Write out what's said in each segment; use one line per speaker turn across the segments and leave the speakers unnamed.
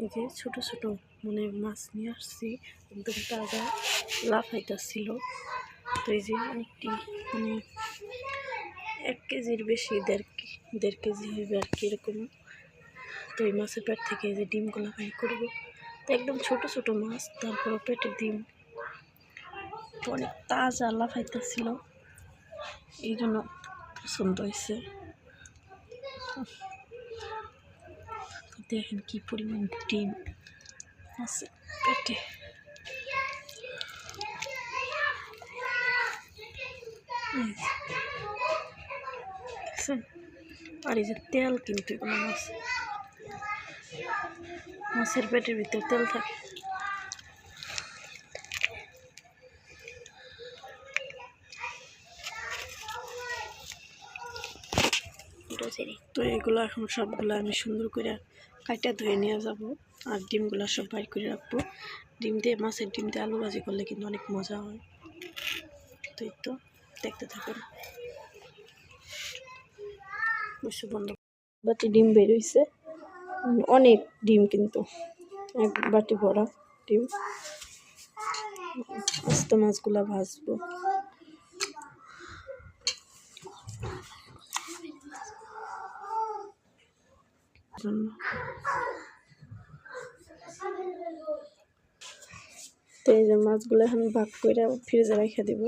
এই যে ছোট ছোট মানে মাছ নিয়ে আসছি, একদম তাজা লাফাইতেছিল। তো এই যে একটি মানে 1 কেজির বেশি, দেড় কেজি হবে আর কি এরকম। তো এই মাছের পেট থেকে এই যে ডিমগুলো বাই করবো। তো একদম ছোট ছোট মাছ, তারপর পেটের ডিম তো অনেক তাজা লাফাইতেছিল, এই জন্য পছন্দ হয়েছে। দেখেন কি পরিমাণ ডিম আছে পেটে। আর এই যে তেল, কিন্তু এগুলো মাছের পেটের ভিতরে তেল থাকে। তো এগুলো এখন সবগুলো আমি সুন্দর করে কাটা ধুয়ে নিয়ে যাব, আর ডিমগুলো সব বাইর করে রাখবো। ডিম দিয়ে, মাছের ডিম দিয়ে আলু ভাজি করলে কিন্তু অনেক মজা হয়। তো এই তো দেখতে থাকুন। বন্ধ বাটি ডিম বের হয়েছে, অনেক ডিম, কিন্তু 1 বাটি ভরা ডিম। আস্ত মাছগুলা ভাজবো। তো এই যে মাছগুলো এখন ভাগ করে ফ্রিজে রেখে দিব।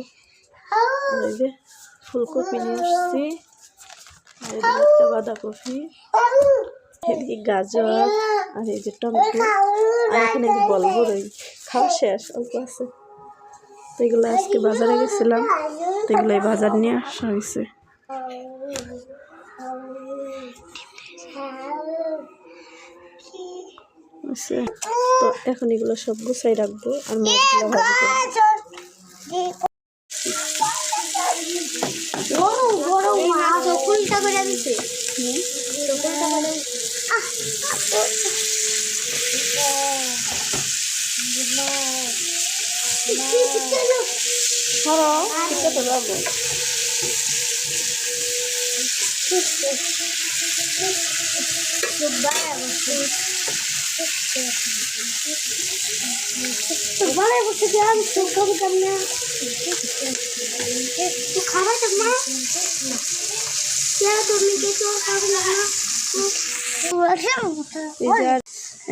আর এই যে ফুলকপি নিয়ে আসছি, আর একটা বাঁধাকপি, এদিকে গাজর, আর এই যে টমেটো, আর এখানে বলবো রই খাওয়া শেষ, অল্প আছে। তো এগুলো আজকে বাজারে গেছিলাম, তো এগুলো বাজার নিয়ে আসা হয়েছে। তো এখন এগুলো সব গুছাই রাখবো, আর মাছগুলো ভাজি করবো।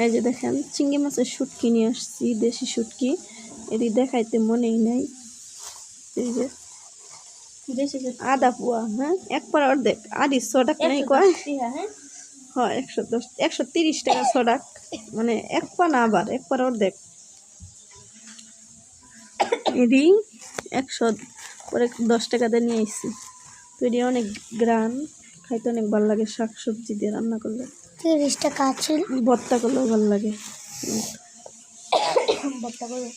এই যে দেখেন চিংড়ি মাছের শুটকি নিয়ে আসছি, দেশি শুটকি। এটি দেখাইতে মনেই নাই। এই যে আধা পোয়া, হ্যাঁ 1 পার অর্ধেক, আদি 100 টাকা নেই কয়, হ্যাঁ 130 টাকা 100 টাকা, মানে 1 পা না, আবার 1 পার অর্ধেক। এটি 110 টাকা দিয়ে নিয়ে আসছি। তো এটি অনেক গ্রান, খাইতে অনেক ভালো লাগে, শাক সবজি দিয়ে রান্না করলে। 30 টাকা আছে, ভর্তা করলেও ভালো লাগে। ভর্তা করলে